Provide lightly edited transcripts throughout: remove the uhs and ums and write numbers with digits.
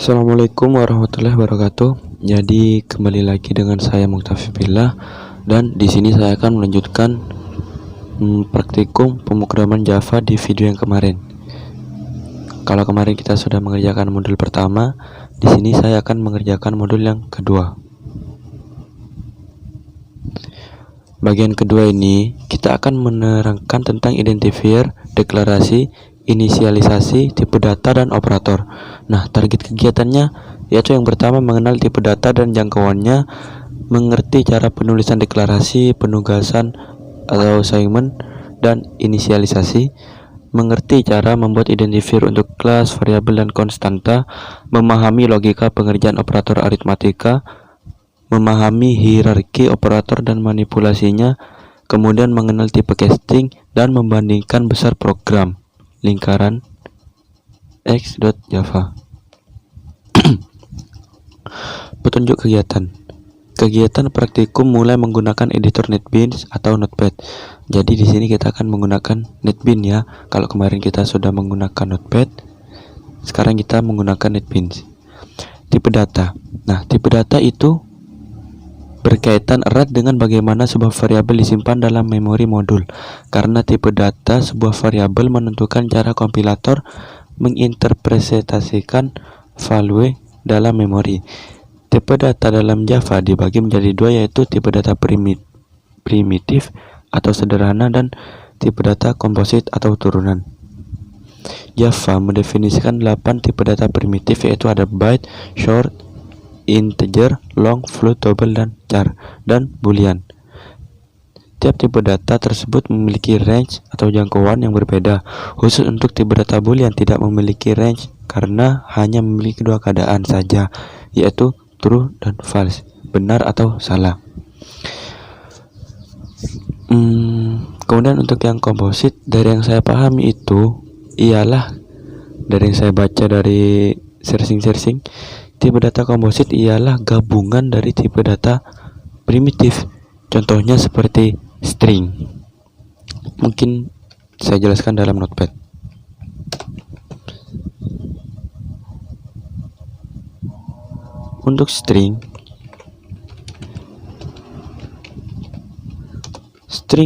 Assalamualaikum warahmatullahi wabarakatuh. Jadi kembali lagi dengan saya Mukhtafi Billah, dan di sini saya akan melanjutkan praktikum pemrograman Java di video yang kemarin. Kalau kemarin kita sudah mengerjakan modul pertama, di sini saya akan mengerjakan modul yang kedua. Bagian kedua ini kita akan menerangkan tentang identifier, deklarasi, inisialisasi, tipe data, dan operator. Nah, target kegiatannya yaitu yang pertama mengenal tipe data dan jangkauannya, mengerti cara penulisan deklarasi, penugasan atau assignment, dan inisialisasi, mengerti cara membuat identifier untuk kelas, variabel, dan konstanta, memahami logika pengerjaan operator aritmatika, memahami hierarki operator dan manipulasinya, kemudian mengenal tipe casting, dan membandingkan besar program lingkaran x.java. Petunjuk kegiatan. Kegiatan praktikum mulai menggunakan editor NetBeans atau Notepad. Jadi di sini kita akan menggunakan NetBeans ya. Kalau kemarin kita sudah menggunakan Notepad, sekarang kita menggunakan NetBeans. Tipe data. Nah, tipe data itu berkaitan erat dengan bagaimana sebuah variabel disimpan dalam memori modul. Karena tipe data sebuah variabel menentukan cara kompilator menginterpretasikan value dalam memori. Tipe data dalam Java dibagi menjadi dua, yaitu tipe data primitif atau sederhana dan tipe data komposit atau turunan. Java mendefinisikan 8 tipe data primitif, yaitu ada byte, short, integer, long, float, double, dan char, dan boolean. Tiap tipe data tersebut memiliki range atau jangkauan yang berbeda. Khusus untuk tipe data boolean tidak memiliki range karena hanya memiliki dua keadaan saja, yaitu true dan false, benar atau salah. Kemudian untuk yang komposit, dari yang saya pahami itu ialah, dari yang saya baca dari searching, tipe data komposit ialah gabungan dari tipe data primitif. Contohnya seperti string. Mungkin saya jelaskan dalam Notepad. Untuk string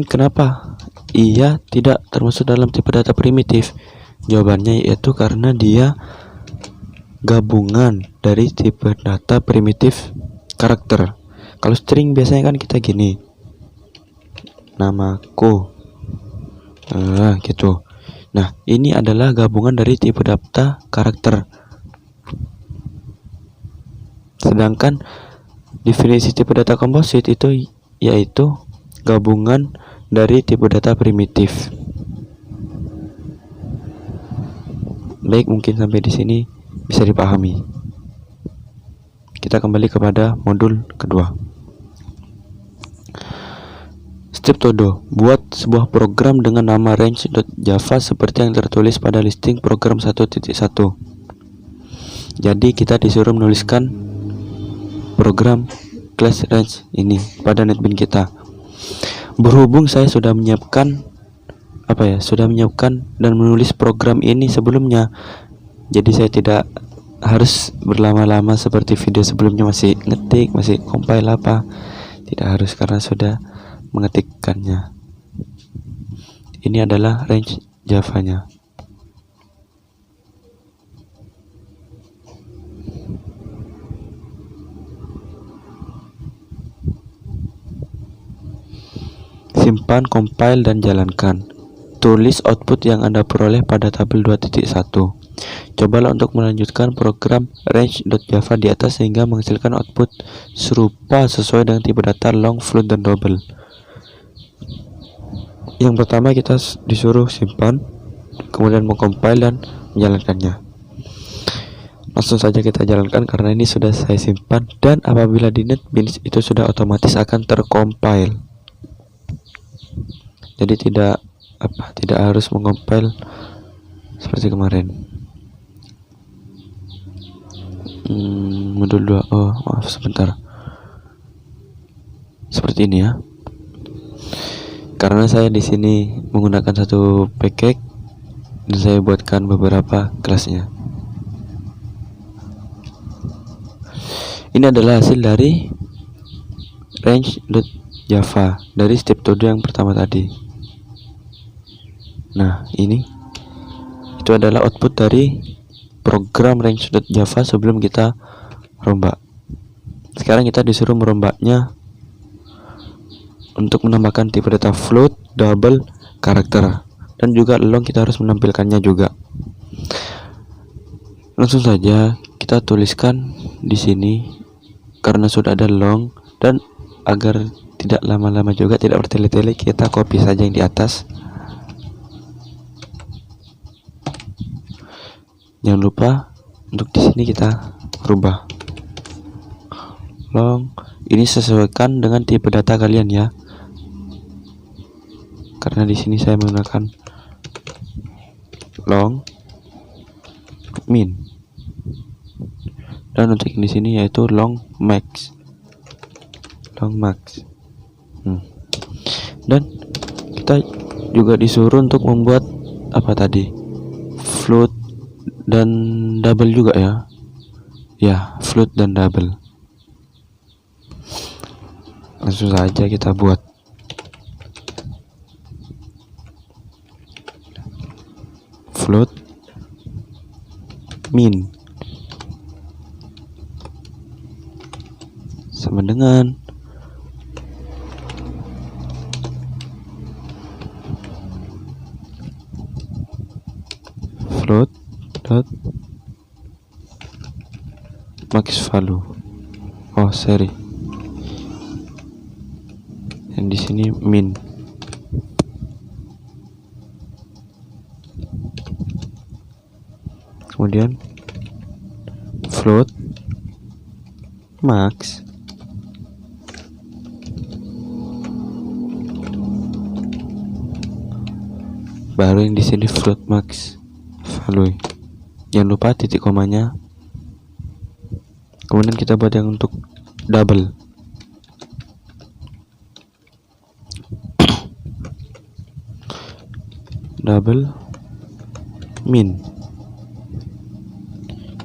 kenapa ia tidak termasuk dalam tipe data primitif? Jawabannya yaitu karena dia gabungan dari tipe data primitif karakter. Kalau string biasanya kan kita gini, namaku, gitu. Nah, ini adalah gabungan dari tipe data karakter. Sedangkan definisi tipe data komposit itu yaitu gabungan dari tipe data primitif. Baik, mungkin sampai di sini bisa dipahami. Kita kembali kepada modul kedua. Step todo, buat sebuah program dengan nama range.java seperti yang tertulis pada listing program 1.1. Jadi kita disuruh menuliskan program class range ini pada NetBeans kita. Berhubung saya sudah menyiapkan dan menulis program ini sebelumnya, jadi saya tidak harus berlama-lama seperti video sebelumnya masih ngetik, masih compile apa. Tidak harus karena sudah mengetikkannya. Ini adalah range Java-nya. Simpan, compile, dan jalankan. Tulis output yang Anda peroleh pada tabel 2.1. Cobalah untuk melanjutkan program range.java di atas sehingga menghasilkan output serupa sesuai dengan tipe data long, float, dan double. Yang pertama kita disuruh simpan, kemudian mengcompile dan menjalankannya. Langsung saja kita jalankan karena ini sudah saya simpan, dan apabila di NetBeans itu sudah otomatis akan tercompile. Jadi tidak harus mengcompile seperti kemarin. Modul 2. Maaf sebentar. Seperti ini ya. Karena saya di sini menggunakan satu package dan saya buatkan beberapa kelasnya. Ini adalah hasil dari range.java dari step to yang pertama tadi. Nah, ini itu adalah output dari program range.java sebelum kita rombak. Sekarang kita disuruh merombaknya untuk menambahkan tipe data float, double, karakter, dan juga long kita harus menampilkannya juga. Langsung saja kita tuliskan di sini karena sudah ada long, dan agar tidak lama-lama juga, tidak bertele-tele, kita copy saja yang di atas. Jangan lupa untuk di sini kita rubah long. Ini sesuaikan dengan tipe data kalian ya. Karena di sini saya menggunakan long min, dan untuk yang di sini yaitu long max. Dan kita juga disuruh untuk membuat apa tadi, float dan double juga ya, float dan double. Langsung saja kita buat float min sama dengan float dot max value. Yang di sini min. Kemudian float max baru yang di sini float max value. Jangan lupa titik komanya. Kemudian kita buat yang untuk double. Double min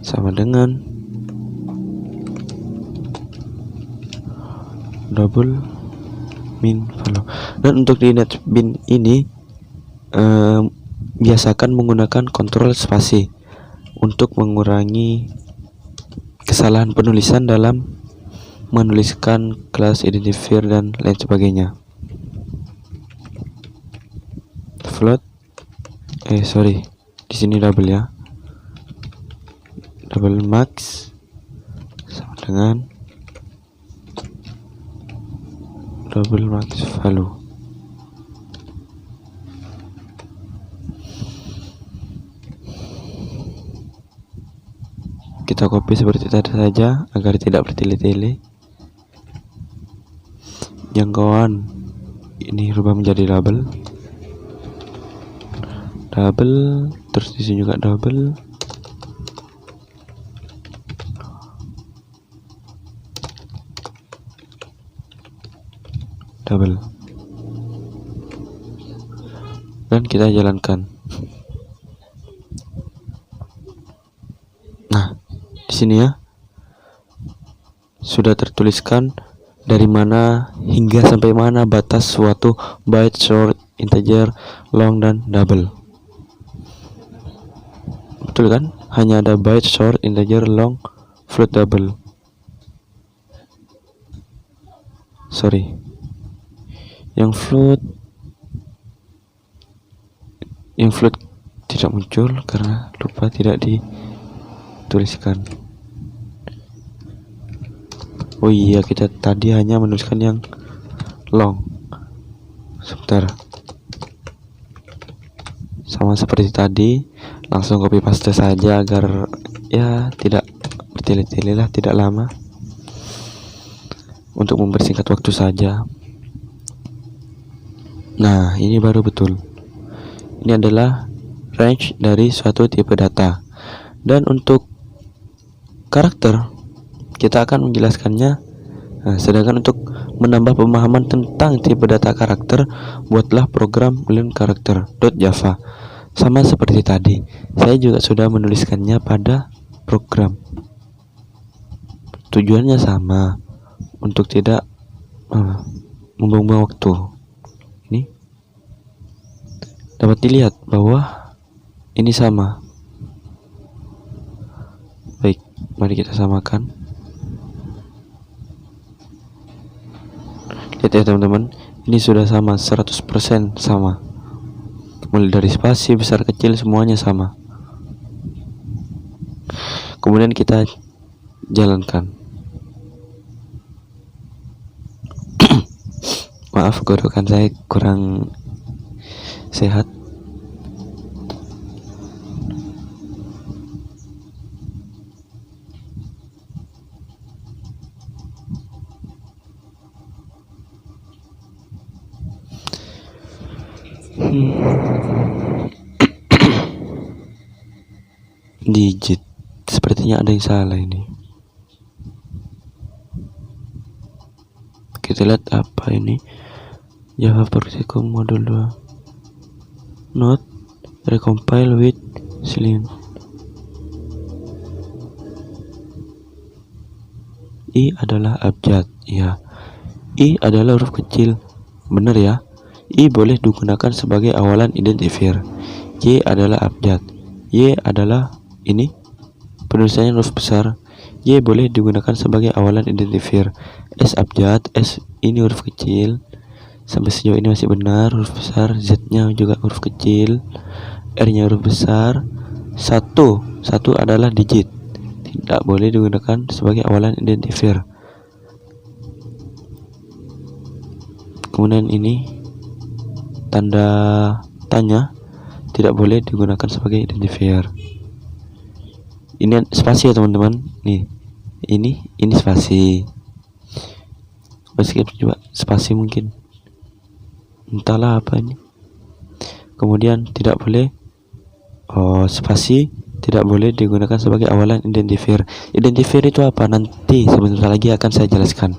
sama dengan double min value. Dan untuk di NetBeans ini biasakan menggunakan kontrol spasi untuk mengurangi kesalahan penulisan dalam menuliskan kelas identifier dan lain sebagainya. Float di sini double ya, double max sama dengan double max value. Kita copy seperti tadi saja agar tidak bertele-tele. Jangkauan ini rubah menjadi double, terus di sini juga double, dan kita jalankan. Nah, di sini ya sudah tertuliskan dari mana hingga sampai mana batas suatu byte, short, integer, long, dan double. Betul kan? Hanya ada byte, short, integer, long, float, double. Yang float tidak muncul karena lupa tidak dituliskan. Oh iya, kita tadi hanya menuliskan yang long. Sebentar. Sama seperti tadi, langsung copy paste saja agar ya tidak bertele-tele lah, tidak lama, untuk mempersingkat waktu saja. Nah, ini baru betul. Ini adalah range dari suatu tipe data. Dan untuk karakter kita akan menjelaskannya. Nah, sedangkan untuk menambah pemahaman tentang tipe data karakter, buatlah program learn character.java. Sama seperti tadi, saya juga sudah menuliskannya pada program. tujuannya sama, untuk tidak membuang-buang waktu. Ini dapat dilihat bahwa ini sama. Baik, mari kita samakan. Lihat ya teman-teman, ini sudah sama, 100% sama. Mulai dari spasi, besar, kecil, semuanya sama. Kemudian kita jalankan. Maaf, gorokan saya kurang sehat. Digit, sepertinya ada yang salah ini. Kita lihat apa ini. Java Practicum modul 2 Note recompile with Selenium. I adalah abjad, ya. I adalah huruf kecil, benar ya. I boleh digunakan sebagai awalan identifier. Y adalah abjad. Y adalah ini penulisannya huruf besar. Y boleh digunakan sebagai awalan identifier. S abjad, S ini huruf kecil. Sampai sejauh ini masih benar, huruf besar. Z-nya juga huruf kecil. R-nya huruf besar. Satu adalah digit, tidak boleh digunakan sebagai awalan identifier. Kemudian ini tanda tanya tidak boleh digunakan sebagai identifier. Ini spasi ya teman-teman. Nih, ini spasi. Meskipun juga spasi mungkin, entahlah apa ini. Kemudian tidak boleh spasi tidak boleh digunakan sebagai awalan identifier. Identifier itu apa? Nanti sebentar lagi akan saya jelaskan.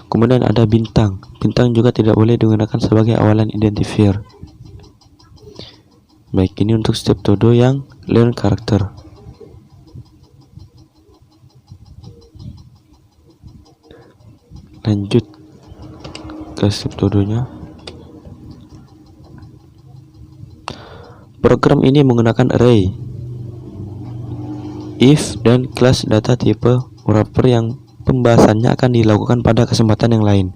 Kemudian ada bintang. Bintang juga tidak boleh digunakan sebagai awalan identifier. Baik, ini untuk step todo yang learn karakter. Lanjut ke step todonya. Program ini menggunakan array, if, dan kelas data tipe wrapper yang pembahasannya akan dilakukan pada kesempatan yang lain.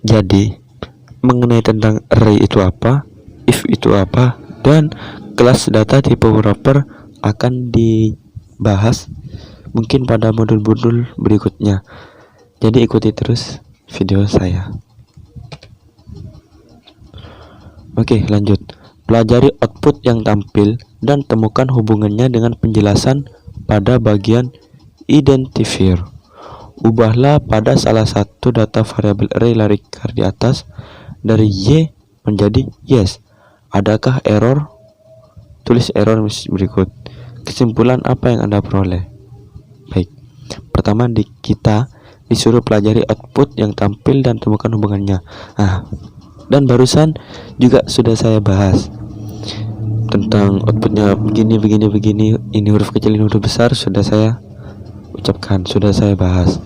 Jadi, mengenai tentang array itu apa, if itu apa, dan kelas data tipe wrapper akan dibahas mungkin pada modul-modul berikutnya. Jadi ikuti terus video saya. Oke, lanjut. Pelajari output yang tampil dan temukan hubungannya dengan penjelasan pada bagian identifier. Ubahlah pada salah satu data variabel array larikar di atas dari Y menjadi yes. Adakah error? Tulis error berikut. Kesimpulan apa yang Anda peroleh? Baik. Pertama, kita disuruh pelajari output yang tampil dan temukan hubungannya. Dan barusan juga sudah saya bahas tentang outputnya begini. Ini huruf kecil, ini huruf besar, sudah saya ucapkan, sudah saya bahas.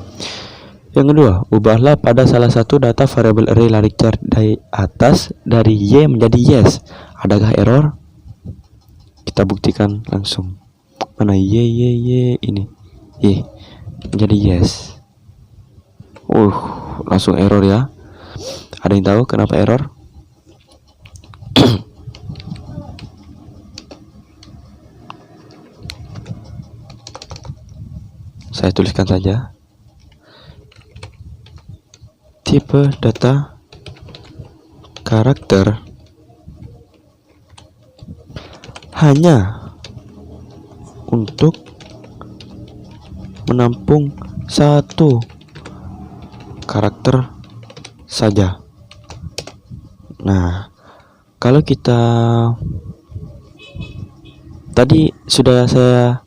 Yang kedua, ubahlah pada salah satu data variabel array larikar di atas dari Y menjadi yes. Adakah error? Kita buktikan langsung. Mana Y ini Y menjadi yes. Langsung error ya. Ada yang tahu kenapa error? Saya tuliskan saja. Tipe data karakter hanya untuk menampung satu karakter saja. Nah, kalau kita tadi sudah saya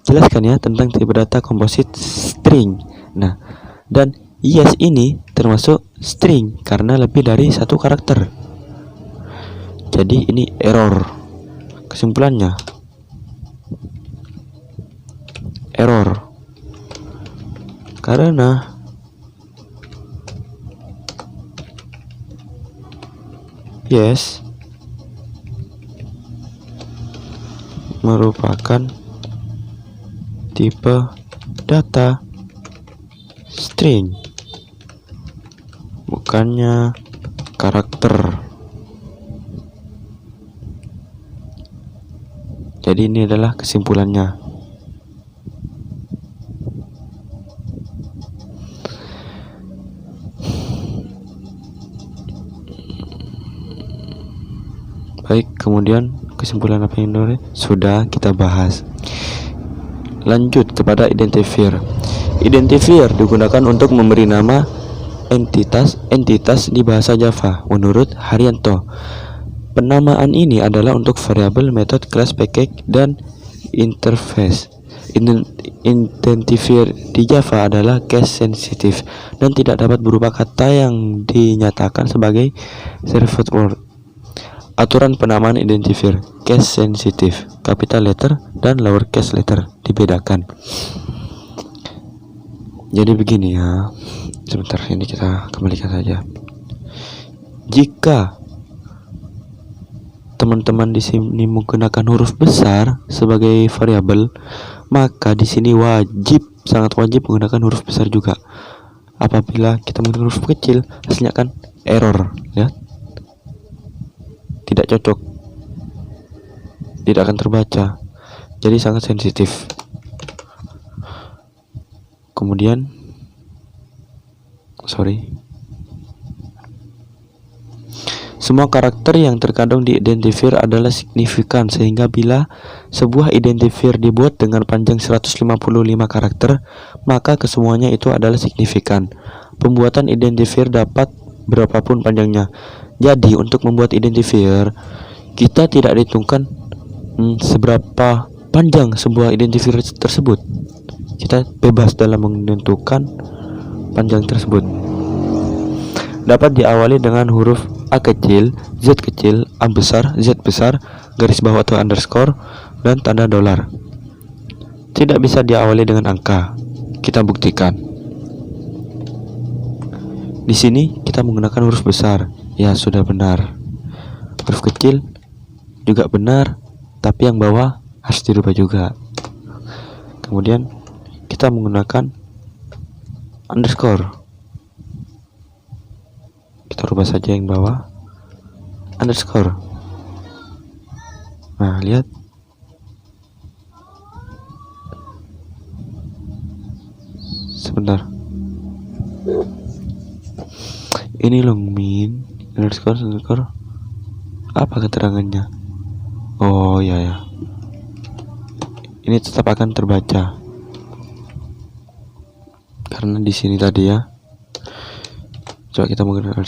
jelaskan ya tentang tipe data komposit string. Nah, dan yes ini termasuk string karena lebih dari satu karakter. Jadi ini error. Kesimpulannya, error karena yes merupakan tipe data string, bukannya karakter. Jadi ini adalah kesimpulannya. Baik, kemudian kesimpulan apa yang sudah kita bahas. Lanjut kepada identifier. Identifier digunakan untuk memberi nama entitas di bahasa Java menurut Haryanto. Penamaan ini adalah untuk variabel, metode, kelas, package, dan interface. Identifier di Java adalah case sensitive dan tidak dapat berupa kata yang dinyatakan sebagai served word. Aturan penamaan identifier case sensitive, capital letter dan lowercase letter dibedakan. Jadi begini ya. Sebentar, ini kita kembalikan saja. Jika teman-teman di sini menggunakan huruf besar sebagai variabel, maka di sini sangat wajib menggunakan huruf besar juga. Apabila kita menggunakan huruf kecil, hasilnya akan error, ya. Tidak cocok, tidak akan terbaca, jadi sangat sensitif. Kemudian semua karakter yang terkandung di identifier adalah signifikan, sehingga bila sebuah identifier dibuat dengan panjang 155 karakter, maka kesemuanya itu adalah signifikan. Pembuatan identifier dapat berapapun panjangnya. Jadi untuk membuat identifier, kita tidak ditentukan seberapa panjang sebuah identifier tersebut. Kita bebas dalam menentukan panjang tersebut. Dapat diawali dengan huruf A kecil, Z kecil, A besar, Z besar, garis bawah atau underscore, dan tanda dolar. Tidak bisa diawali dengan angka. Kita buktikan. Di sini kita menggunakan huruf besar. Ya, sudah benar. Huruf kecil juga benar, tapi yang bawah harus dirubah juga. Kemudian kita menggunakan underscore. Kita rubah saja yang bawah underscore. Nah, lihat. Sebentar. Ini long min underscore. Apa keterangannya? Oh ya. Ini tetap akan terbaca. Karena di sini tadi ya. Coba kita menggunakan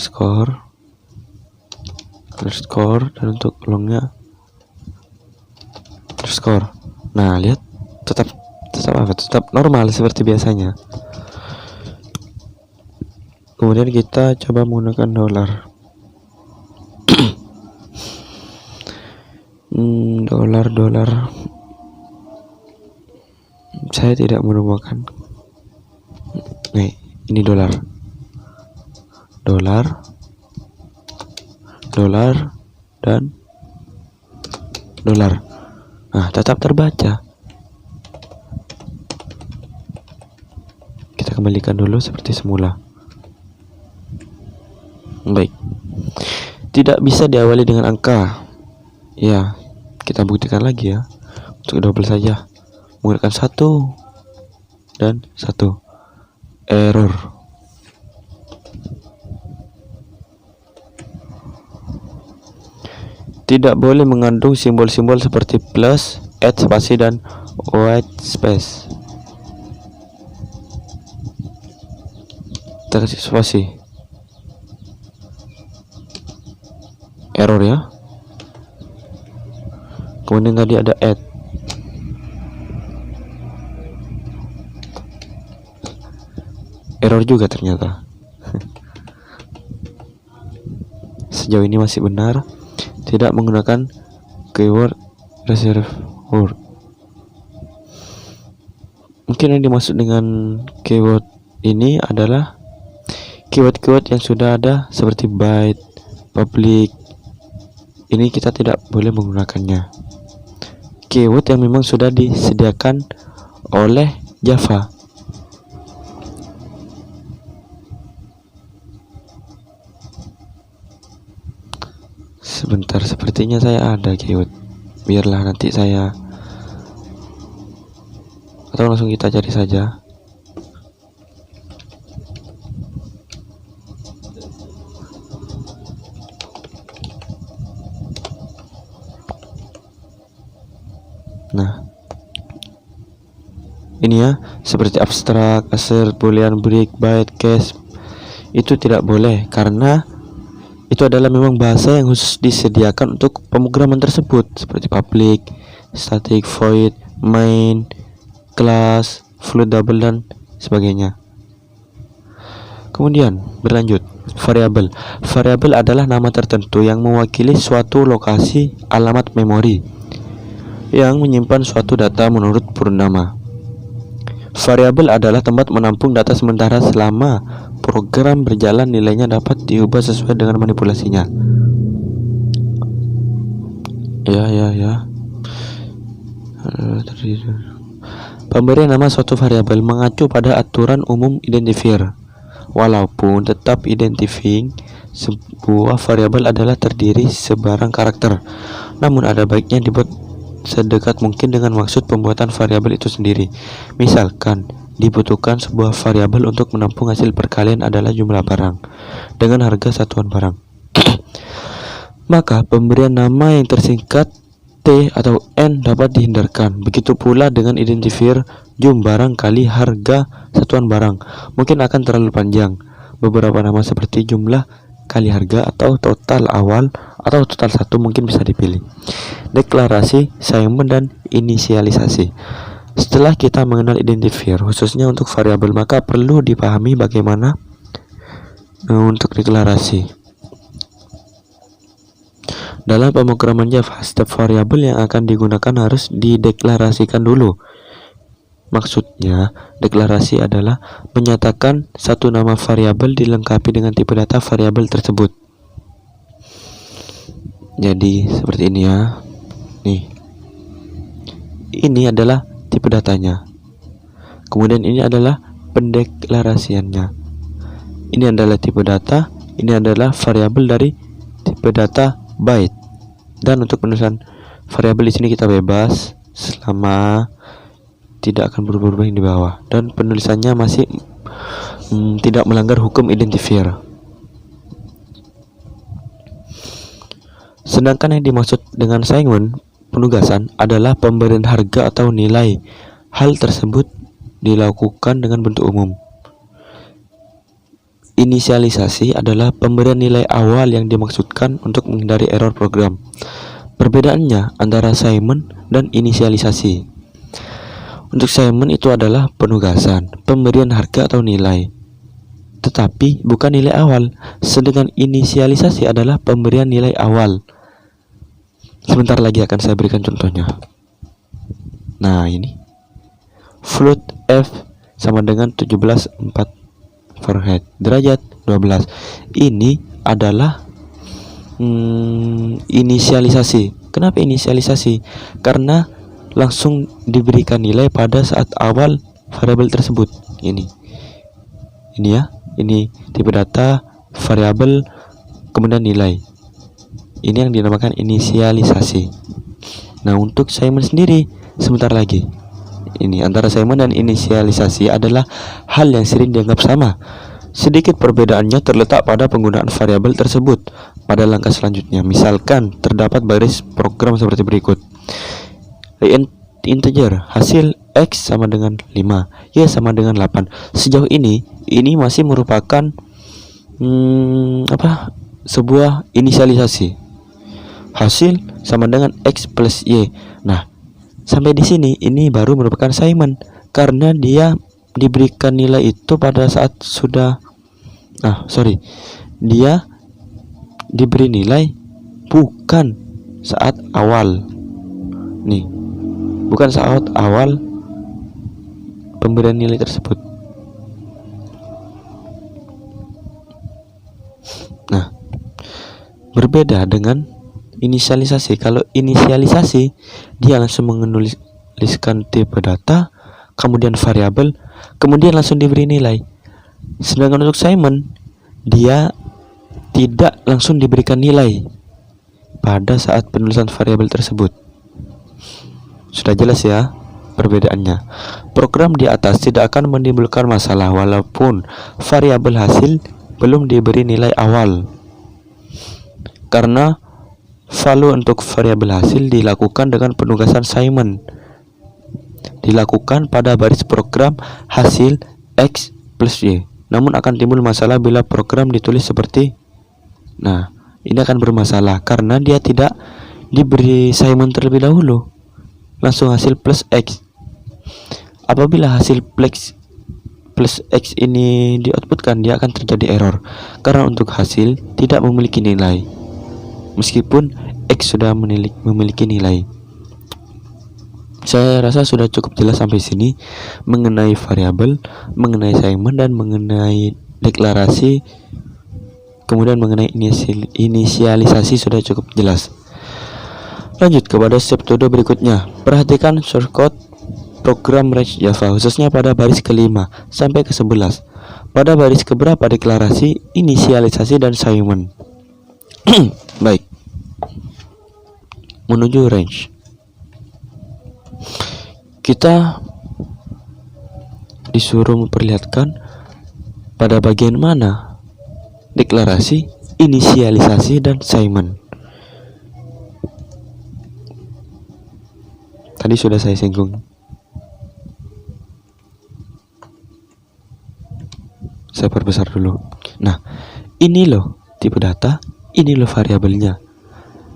underscore, dan untuk longnya underscore. Nah, lihat, tetap normal seperti biasanya. Kemudian kita coba menggunakan dolar. Dolar. Saya tidak menemukan. Nih, ini dolar, dan dolar. Nah, tetap terbaca. Kita kembalikan dulu seperti semula. Baik. Tidak bisa diawali dengan angka. Ya, kita buktikan lagi ya. Untuk double saja. Menggunakan 1 dan 1. Error. Tidak boleh mengandung simbol-simbol seperti plus, add spasi, dan white space. Kita kasih spasi. Error ya. Kemudian tadi ada add. Error juga ternyata. Sejauh ini masih benar. Tidak menggunakan keyword reserve word. Mungkin yang dimaksud dengan keyword ini adalah keyword-keyword yang sudah ada seperti byte, public. Ini kita tidak boleh menggunakannya. Keyword yang memang sudah disediakan oleh Java. Sebentar, sepertinya saya ada keyword. Biarlah nanti saya, atau langsung kita cari saja. Nah, ini ya, seperti abstrak, assert, boolean, break, byte, case. Itu tidak boleh karena itu adalah memang bahasa yang khusus disediakan untuk pemrograman tersebut, seperti public, static, void, main, class, float, double, dan sebagainya. Kemudian berlanjut, variabel. Variabel adalah nama tertentu yang mewakili suatu lokasi alamat memori yang menyimpan suatu data menurut purnama. Variabel adalah tempat menampung data sementara selama program berjalan, nilainya dapat diubah sesuai dengan manipulasinya. Pemberian nama suatu variabel mengacu pada aturan umum identifier. Walaupun tetap identifying, sebuah variabel adalah terdiri sebarang karakter. Namun ada baiknya dibuat sedekat mungkin dengan maksud pembuatan variabel itu sendiri. Misalkan dibutuhkan sebuah variabel untuk menampung hasil perkalian adalah jumlah barang dengan harga satuan barang. Maka pemberian nama yang tersingkat T atau N dapat dihindarkan. Begitu pula dengan identifier jum barang kali harga satuan barang. Mungkin akan terlalu panjang. Beberapa nama seperti jumlah kali harga atau total awal atau total satu mungkin bisa dipilih. Deklarasi, assignment, dan inisialisasi. Setelah kita mengenal identifier khususnya untuk variabel, maka perlu dipahami bagaimana untuk deklarasi. Dalam pemrograman Java, setiap variabel yang akan digunakan harus dideklarasikan dulu. Maksudnya, deklarasi adalah menyatakan satu nama variabel dilengkapi dengan tipe data variabel tersebut. Jadi seperti ini ya. Nih, ini adalah tipe datanya. Kemudian ini adalah pendeklarasiannya. Ini adalah tipe data. Ini adalah variabel dari tipe data byte. Dan untuk penulisan variabel di sini kita bebas selama tidak akan berubah-ubah yang di bawah, dan penulisannya masih tidak melanggar hukum identifier. Sedangkan yang dimaksud dengan assignment, penugasan, adalah pemberian harga atau nilai. Hal tersebut dilakukan dengan bentuk umum. Inisialisasi adalah pemberian nilai awal yang dimaksudkan untuk menghindari error program. Perbedaannya antara assignment dan inisialisasi. Untuk assignment itu adalah penugasan, pemberian harga atau nilai, tetapi bukan nilai awal. Sedangkan inisialisasi adalah pemberian nilai awal. Sebentar lagi akan saya berikan contohnya. Nah, ini float F sama dengan 17,4 Fahrenheit, derajat 12. Ini adalah inisialisasi. Kenapa inisialisasi? Karena langsung diberikan nilai pada saat awal variabel tersebut. Ini ya, ini tipe data variabel kemudian nilai. Ini yang dinamakan inisialisasi. Nah, untuk assignment sendiri sebentar lagi. Ini antara assignment dan inisialisasi adalah hal yang sering dianggap sama. Sedikit perbedaannya terletak pada penggunaan variabel tersebut pada langkah selanjutnya. Misalkan terdapat baris program seperti berikut. Integer, hasil X sama dengan 5, Y sama dengan 8. Sejauh ini masih merupakan sebuah inisialisasi. Hasil sama dengan X plus Y. Nah, sampai di sini ini baru merupakan assignment karena dia diberikan nilai itu pada saat sudah dia diberi nilai bukan saat awal. Nih, bukan saat awal pemberian nilai tersebut. Nah, berbeda dengan inisialisasi. Kalau inisialisasi, dia langsung menuliskan tipe data, kemudian variabel, kemudian langsung diberi nilai. Sedangkan untuk Simon, dia tidak langsung diberikan nilai pada saat penulisan variabel tersebut. Sudah jelas ya perbedaannya. Program di atas tidak akan menimbulkan masalah walaupun variabel hasil belum diberi nilai awal, karena value untuk variabel hasil dilakukan dengan penugasan Simon, dilakukan pada baris program hasil X plus Y. Namun akan timbul masalah bila program ditulis seperti, nah ini akan bermasalah karena dia tidak diberi Simon terlebih dahulu, langsung hasil plus X. Apabila hasil plus X ini di-outputkan, dia akan terjadi error karena untuk hasil tidak memiliki nilai meskipun X sudah memiliki nilai. Saya rasa sudah cukup jelas sampai sini mengenai variabel, mengenai Simon, dan mengenai deklarasi. Kemudian mengenai inisialisasi sudah cukup jelas. Lanjut kepada submetode berikutnya. Perhatikan shortcut program range Java khususnya pada baris ke-5 sampai ke-11. Pada baris keberapa deklarasi, inisialisasi, dan Simon? Baik. Menuju range, kita disuruh memperlihatkan pada bagian mana deklarasi, inisialisasi, dan Simon. Tadi sudah saya singgung. Saya perbesar dulu. Nah, ini loh tipe data, ini loh variabelnya.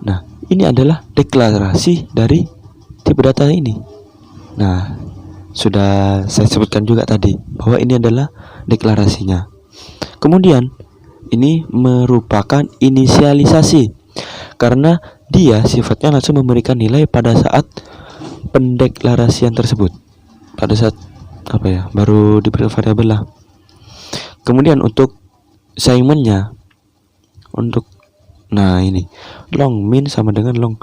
Nah, ini adalah deklarasi dari tipe data ini. Nah, sudah saya sebutkan juga tadi bahwa ini adalah deklarasinya. Kemudian ini merupakan inisialisasi karena dia sifatnya langsung memberikan nilai pada saat pendeklarasian tersebut, pada saat baru diberi variabel lah. Kemudian untuk Simonnya, untuk ini long min sama dengan long,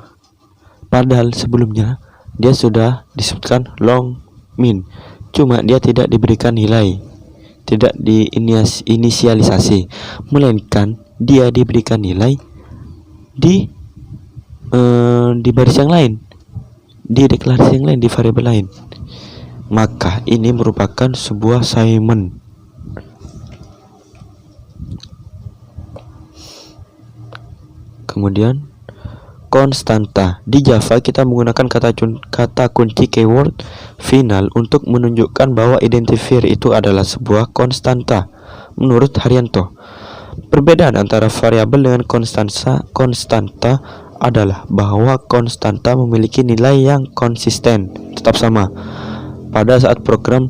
padahal sebelumnya dia sudah disebutkan long min, cuma dia tidak diberikan nilai, tidak diinisialisasi, melainkan dia diberikan nilai di baris yang lain, di deklarasi yang lain, di variabel lain. Maka ini merupakan sebuah Simon. Kemudian konstanta. Di Java kita menggunakan kata kunci keyword final untuk menunjukkan bahwa identifier itu adalah sebuah konstanta menurut Haryanto. Perbedaan antara variabel dengan konstanta adalah bahwa konstanta memiliki nilai yang konsisten, tetap sama pada saat program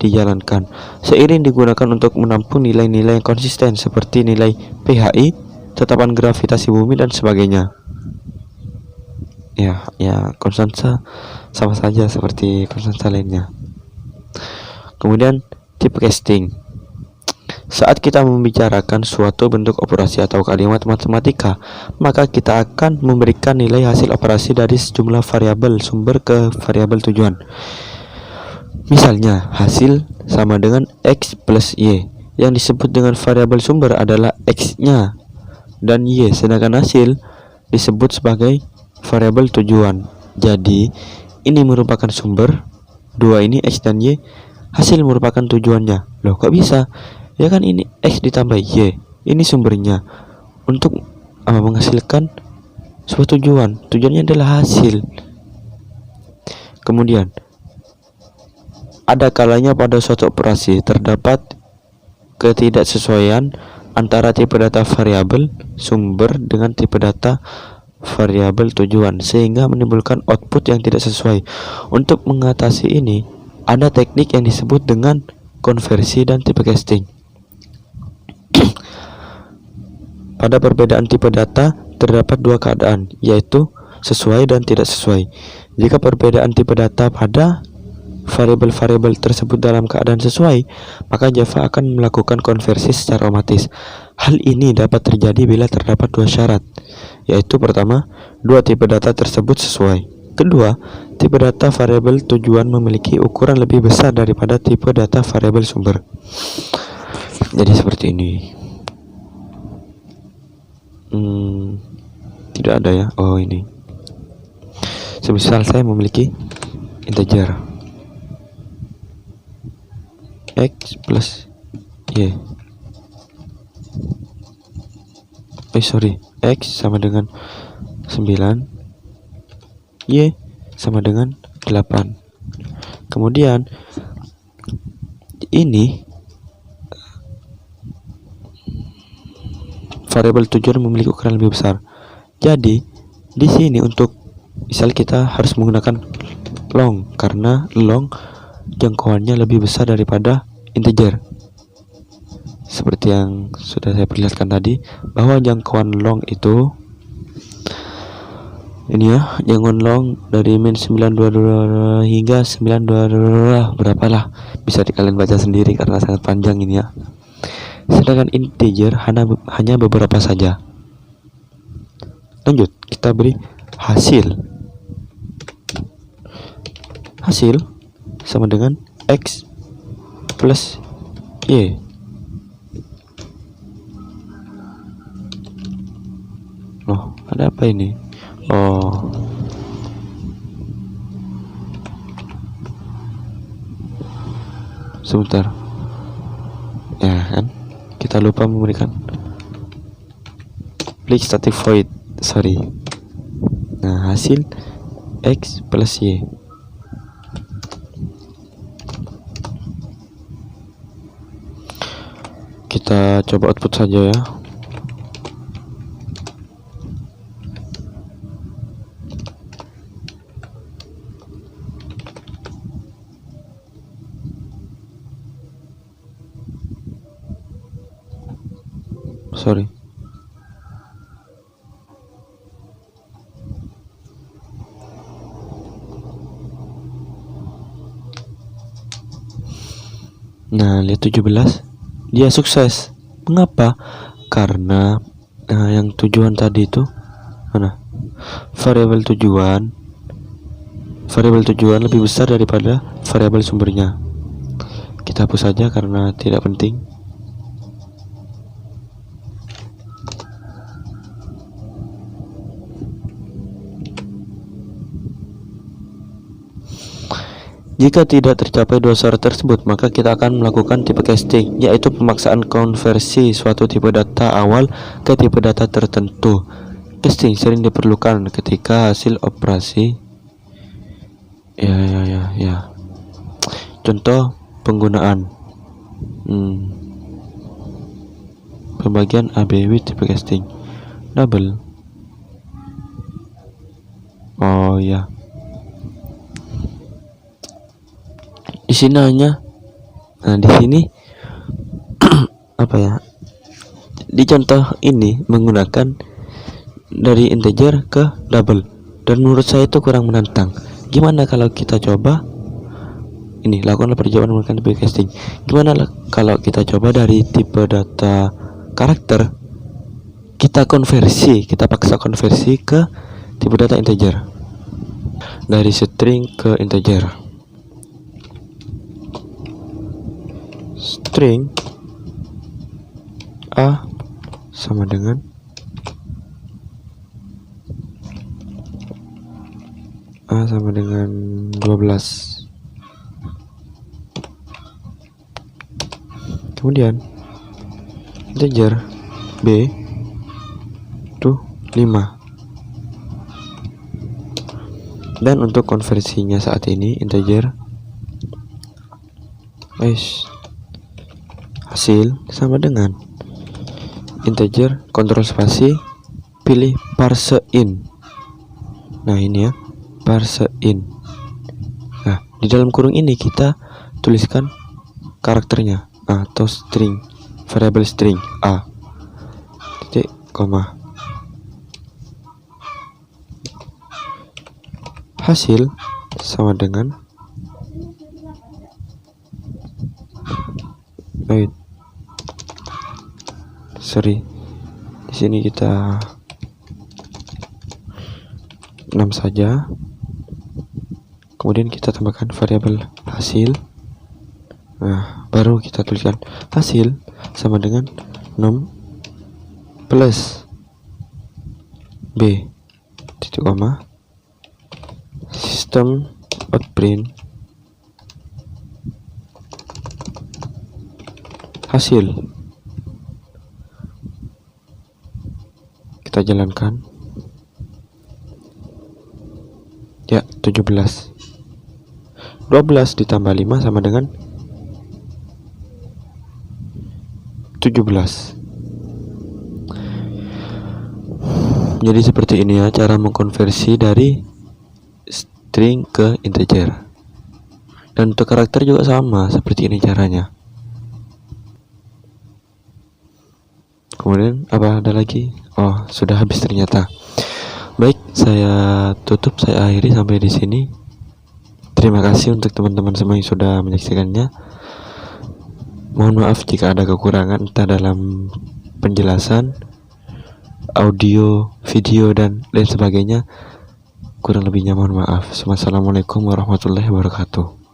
dijalankan, seiring digunakan untuk menampung nilai-nilai yang konsisten seperti nilai PHI, tetapan gravitasi bumi, dan sebagainya. Ya, konstanta sama saja seperti konstanta lainnya. Kemudian tipe casting. Saat kita membicarakan suatu bentuk operasi atau kalimat matematika, maka kita akan memberikan nilai hasil operasi dari sejumlah variabel sumber ke variabel tujuan. Misalnya, hasil sama dengan X plus Y. Yang disebut dengan variabel sumber adalah X-nya dan Y, sedangkan hasil disebut sebagai variabel tujuan. Jadi, ini merupakan sumber, dua ini X dan Y, hasil merupakan tujuannya. Loh, kok bisa? Ya kan ini X ditambah Y, ini sumbernya untuk menghasilkan sebuah tujuan. Tujuannya adalah hasil. Kemudian ada kalanya pada suatu operasi terdapat ketidaksesuaian antara tipe data variabel sumber dengan tipe data variabel tujuan, sehingga menimbulkan output yang tidak sesuai. Untuk mengatasi ini, ada teknik yang disebut dengan konversi dan tipe casting. Pada perbedaan tipe data terdapat dua keadaan, yaitu sesuai dan tidak sesuai. Jika perbedaan tipe data pada variabel-variabel tersebut dalam keadaan sesuai, maka Java akan melakukan konversi secara otomatis. Hal ini dapat terjadi bila terdapat dua syarat, yaitu pertama, dua tipe data tersebut sesuai. Kedua, tipe data variabel tujuan memiliki ukuran lebih besar daripada tipe data variabel sumber. Jadi seperti ini. Tidak ada ya. Oh, ini. Semisal saya memiliki integer x plus y. X sama dengan 9, y sama dengan 8. Kemudian ini variabel tujuan memiliki ukuran lebih besar. Jadi di sini untuk misal kita harus menggunakan long, karena long jangkauannya lebih besar daripada integer. Seperti yang sudah saya perlihatkan tadi, bahwa jangkauan long itu ini ya, jangkauan long dari min 922 hingga 922 berapalah, bisa kalian baca sendiri karena sangat panjang ini ya. Sedangkan integer hanya beberapa saja. Lanjut, kita beri hasil sama dengan x plus y. Loh, ada apa ini? Oh, sebentar ya kan, kita lupa memberikan blank static void. Nah, hasil x plus y. Kita coba output saja ya. Nah, lihat 17, dia sukses. Mengapa? Karena yang tujuan tadi itu mana? Variabel tujuan lebih besar daripada variabel sumbernya. Kita hapus saja karena tidak penting. Jika tidak tercapai dua syarat tersebut, maka kita akan melakukan tipe casting, yaitu pemaksaan konversi suatu tipe data awal ke tipe data tertentu. Casting sering diperlukan ketika hasil operasi ya. Contoh penggunaan pembagian ABW tipe casting double. Oh ya, di sini hanya di sini apa ya, di contoh ini menggunakan dari integer ke double, dan menurut saya itu kurang menantang. Gimana kalau kita coba ini, lakukanlah percobaan menggunakan tipe casting. Gimana kalau kita coba dari tipe data karakter, kita paksa konversi ke tipe data integer, dari string ke integer. String A sama dengan A sama dengan 12. Kemudian integer B itu 5. Dan untuk konversinya saat ini integer hasil sama dengan integer, kontrol spasi, pilih parse in. Nah, ini ya, parse in. Nah, di dalam kurung ini kita tuliskan karakternya atau string, variabel string A titik koma. Hasil sama dengan Wait, sorry, di sini kita 6 saja. Kemudian kita tambahkan variabel hasil. Nah, baru kita tuliskan hasil sama dengan num plus b titik koma sistem outprint hasil. Kita jalankan. Ya, 17. 12 ditambah 5 sama dengan 17. Jadi seperti ini ya cara mengkonversi dari string ke integer. Dan untuk karakter juga sama, seperti ini caranya. Kemudian apa ada lagi? Oh, sudah habis ternyata. Baik, saya tutup, saya akhiri sampai di sini. Terima kasih untuk teman-teman semua yang sudah menyaksikannya. Mohon maaf jika ada kekurangan entah dalam penjelasan, audio, video, dan lain sebagainya. Kurang lebihnya mohon maaf. Wassalamualaikum warahmatullahi wabarakatuh.